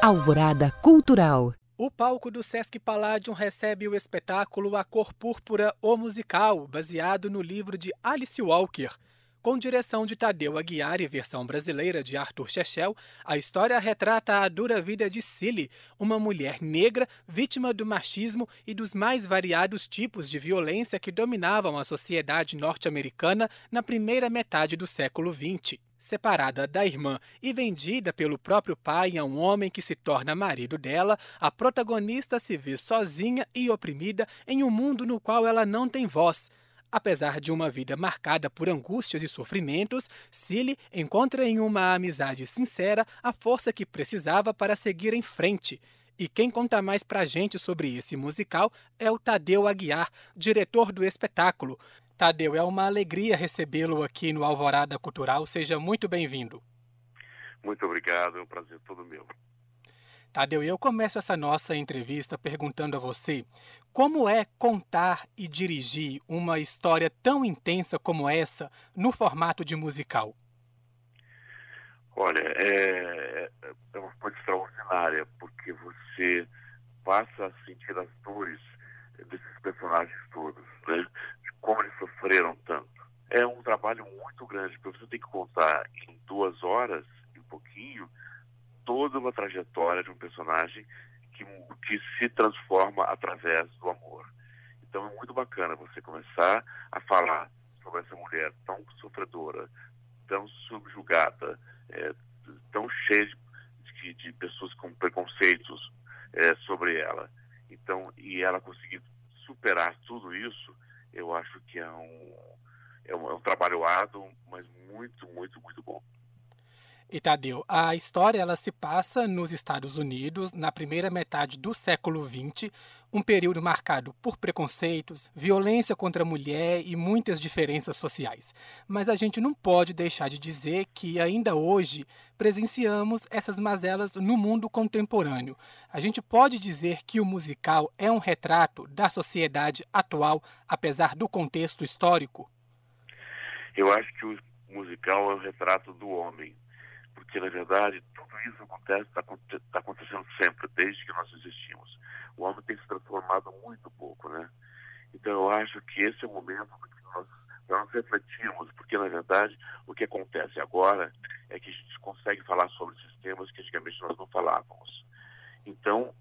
Alvorada Cultural. O palco do Sesc Palladium recebe o espetáculo A Cor Púrpura, o Musical, baseado no livro de Alice Walker. Com direção de Tadeu Aguiar e versão brasileira de Arthur Shechel, a história retrata a dura vida de Cilly, uma mulher negra vítima do machismo e dos mais variados tipos de violência que dominavam a sociedade norte-americana na primeira metade do século XX. Separada da irmã e vendida pelo próprio pai a um homem que se torna marido dela, a protagonista se vê sozinha e oprimida em um mundo no qual ela não tem voz. Apesar de uma vida marcada por angústias e sofrimentos, Cilly encontra em uma amizade sincera a força que precisava para seguir em frente. E quem conta mais pra gente sobre esse musical é o Tadeu Aguiar, diretor do espetáculo. Tadeu, é uma alegria recebê-lo aqui no Alvorada Cultural. Seja muito bem-vindo. Muito obrigado, é um prazer todo meu. Tadeu, eu começo essa nossa entrevista perguntando a você como é contar e dirigir uma história tão intensa como essa no formato de musical? Olha, é uma coisa extraordinária, porque você passa a sentir as dores desses personagens todos, né? De como eles sofreram tanto. É um trabalho muito grande, porque você tem que contar em 2 horas e um pouquinho toda uma trajetória de um personagem que se transforma através do amor. Então é muito bacana você começar a falar sobre essa mulher tão sofredora, tão subjugada, tão cheia de pessoas com preconceitos sobre ela. Então, e ela conseguir superar tudo isso, eu acho que é um trabalho árduo, mas muito, muito, muito bom. E Tadeu, a história ela se passa nos Estados Unidos na primeira metade do século XX, um período marcado por preconceitos, violência contra a mulher e muitas diferenças sociais. Mas a gente não pode deixar de dizer que ainda hoje presenciamos essas mazelas no mundo contemporâneo. A gente pode dizer que o musical é um retrato da sociedade atual, apesar do contexto histórico? Eu acho que o musical é o retrato do homem. Porque, na verdade, tudo isso está acontecendo sempre, desde que nós existimos. O homem tem se transformado muito pouco, né? Então, eu acho que esse é o momento que nós refletimos, porque, na verdade, o que acontece agora é que a gente consegue falar sobre sistemas que antigamente nós não falávamos. Então,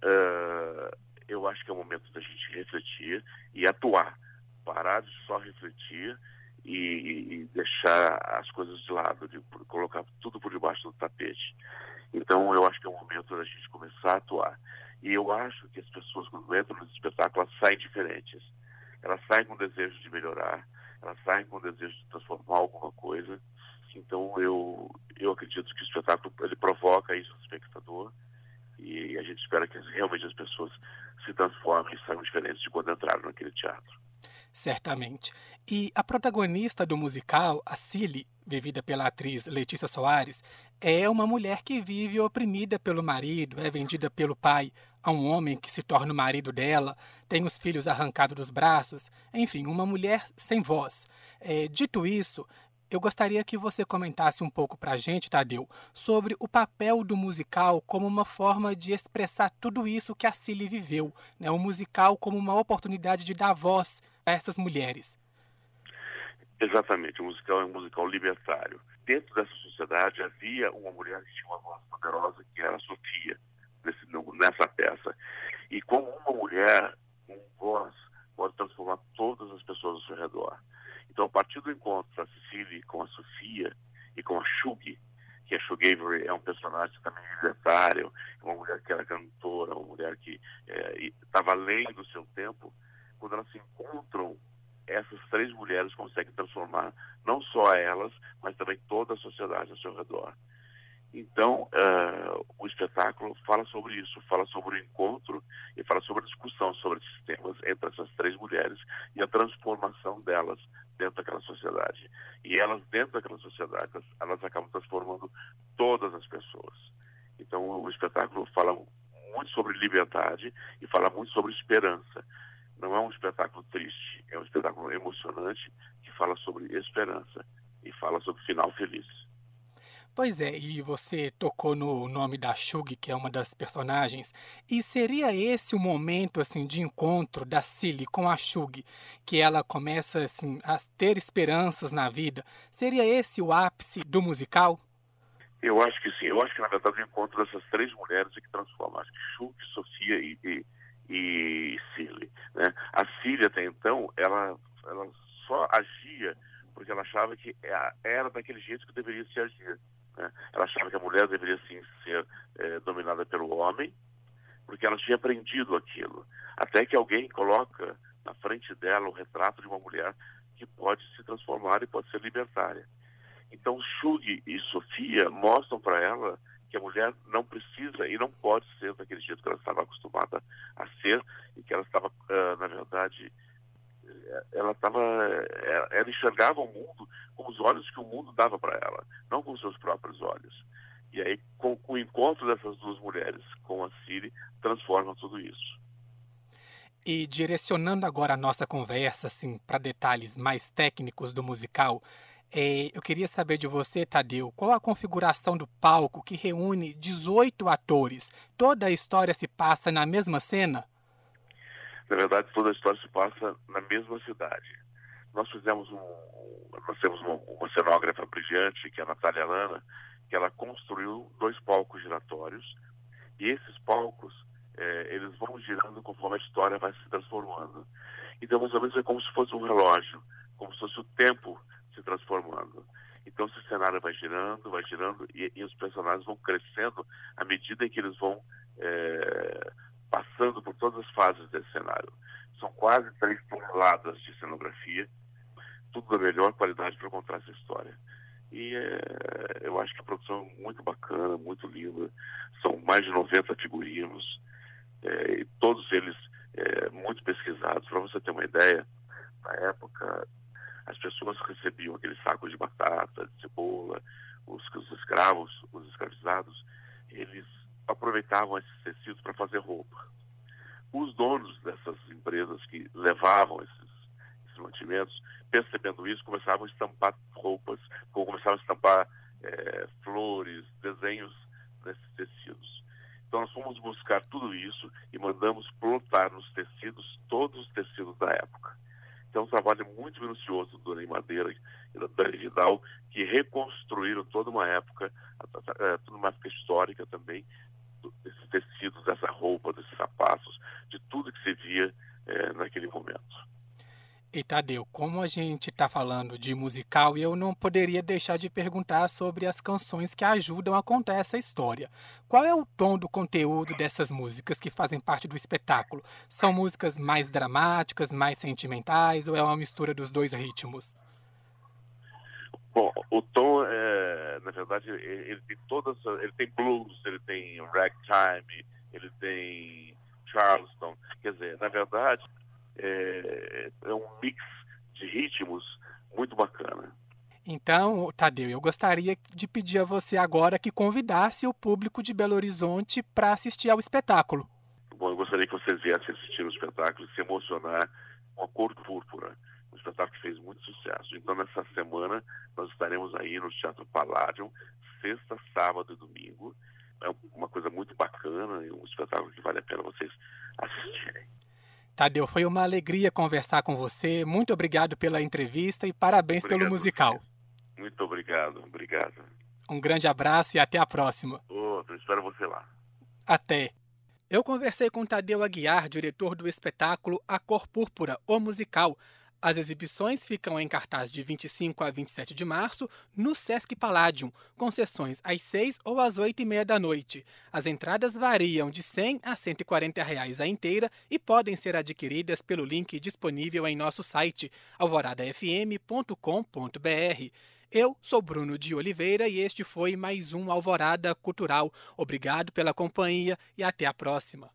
eu acho que é o momento da gente refletir e atuar. Parar de só refletir e deixar as coisas de lado, de colocar tudo por debaixo do tapete. Então, eu acho que é o momento da gente começar a atuar. E eu acho que as pessoas, quando entram nesse espetáculo, elas saem diferentes. Elas saem com o desejo de melhorar, elas saem com o desejo de transformar alguma coisa. Então, eu acredito que o espetáculo ele provoca isso no espectador e a gente espera que realmente as pessoas se transformem e saiam diferentes de quando entraram naquele teatro. Certamente. E a protagonista do musical, a Cilly, vivida pela atriz Letícia Soares, é uma mulher que vive oprimida pelo marido, é vendida pelo pai a um homem que se torna o marido dela, tem os filhos arrancados dos braços, enfim, uma mulher sem voz. Dito isso, eu gostaria que você comentasse um pouco para a gente, Tadeu, sobre o papel do musical como uma forma de expressar tudo isso que a Cilly viveu, né? O musical como uma oportunidade de dar voz a essas mulheres. Exatamente, o musical é um musical libertário. Dentro dessa sociedade havia uma mulher que tinha uma voz poderosa, que era a Sofia, nessa peça. E como uma mulher com voz pode transformar todas as pessoas ao seu redor. Então, a partir do encontro da Cilly com a Sofia e com a Shuggy, que a Shuggy Avery é um personagem também libertário, uma mulher que era cantora, uma mulher que estava além do seu tempo, quando elas se encontram, essas 3 mulheres conseguem transformar não só elas, mas também toda a sociedade ao seu redor. Então, o espetáculo fala sobre isso, fala sobre o encontro e fala sobre a discussão sobre esses temas entre essas 3 mulheres e a transformação delas dentro daquela sociedade. E elas, dentro daquela sociedade, elas acabam transformando todas as pessoas. Então, o espetáculo fala muito sobre liberdade e fala muito sobre esperança. Não é um espetáculo triste, é um espetáculo emocionante que fala sobre esperança e fala sobre final feliz. Pois é, e você tocou no nome da Shug, que é uma das personagens, e seria esse o momento assim de encontro da Cilly com a Shug, que ela começa assim a ter esperanças na vida? Seria esse o ápice do musical? Eu acho que sim. Eu acho que, na verdade, o encontro dessas três mulheres é que transforma. Acho que Shug, Sofia e Cilly, né? A Cilly, até então, ela só agia porque ela achava que era daquele jeito que deveria se agir, né? Ela achava que a mulher deveria, sim, ser dominada pelo homem, porque ela tinha aprendido aquilo. Até que alguém coloca na frente dela o retrato de uma mulher que pode se transformar e pode ser libertária. Então, Shug e Sofia mostram para ela que a mulher não precisa e não pode ser daquele jeito que ela estava acostumada a ser, e que ela estava, na verdade, ela enxergava o mundo com os olhos que o mundo dava para ela, não com os seus próprios olhos. E aí, com o encontro dessas duas mulheres com a Cilly, transforma tudo isso. E direcionando agora a nossa conversa assim para detalhes mais técnicos do musical, eu queria saber de você, Tadeu, qual a configuração do palco que reúne 18 atores? Toda a história se passa na mesma cena? Na verdade, toda a história se passa na mesma cidade. Nós temos uma cenógrafa brilhante, que é a Natália Lana, que ela construiu 2 palcos giratórios, e esses palcos, eles vão girando conforme a história vai se transformando. Então, mais ou menos, é como se fosse um relógio, como se fosse o tempo se transformando. Então, esse cenário vai girando, e os personagens vão crescendo à medida em que eles vão passando por todas as fases desse cenário. São quase 3 toneladas de cenografia, tudo da melhor qualidade para contar essa história. E eu acho que a produção é muito bacana, muito linda. São mais de 90 figurinos, e todos eles muito pesquisados. Para você ter uma ideia, na época, as pessoas recebiam aqueles sacos de batata, de cebola, os escravos, os escravizados, eles aproveitavam esses tecidos para fazer roupa. Os donos dessas empresas que levavam esses mantimentos, percebendo isso, começavam a estampar roupas, começavam a estampar flores, desenhos nesses tecidos. Então nós fomos buscar tudo isso e mandamos plotar nos tecidos, todos os tecidos da época. Então é um trabalho muito minucioso do Dona Madeira e da Dani Vidal, que reconstruíram toda uma época histórica também, desses tecidos, dessa roupa, desses sapatos, de tudo que se via naquele momento. E Tadeu, como a gente está falando de musical, eu não poderia deixar de perguntar sobre as canções que ajudam a contar essa história. Qual é o tom do conteúdo dessas músicas que fazem parte do espetáculo? São músicas mais dramáticas, mais sentimentais, ou é uma mistura dos 2 ritmos? Bom, o tom, na verdade, ele tem blues, ele tem ragtime, ele tem charleston. Quer dizer, na verdade, é um mix de ritmos muito bacana. Então, Tadeu, eu gostaria de pedir a você agora que convidasse o público de Belo Horizonte para assistir ao espetáculo. Bom, eu gostaria que vocês viessem assistir o espetáculo e se emocionar com a Cor Púrpura, um espetáculo que fez muito sucesso. Então, nessa semana, nós estaremos aí no Teatro Palladium, sexta, sábado e domingo. É uma coisa muito bacana e um espetáculo que vale a pena vocês assistirem. Tadeu, foi uma alegria conversar com você. Muito obrigado pela entrevista e parabéns pelo musical. Muito obrigado. Um grande abraço e até a próxima. Eu espero você lá. Até. Eu conversei com Tadeu Aguiar, diretor do espetáculo A Cor Púrpura, o musical. As exibições ficam em cartaz de 25 a 27 de março no Sesc Palladium, com sessões às 6 ou às 8h30 da noite. As entradas variam de R$ 100 a R$ 140 a inteira e podem ser adquiridas pelo link disponível em nosso site, alvoradafm.com.br. Eu sou Bruno de Oliveira e este foi mais um Alvorada Cultural. Obrigado pela companhia e até a próxima.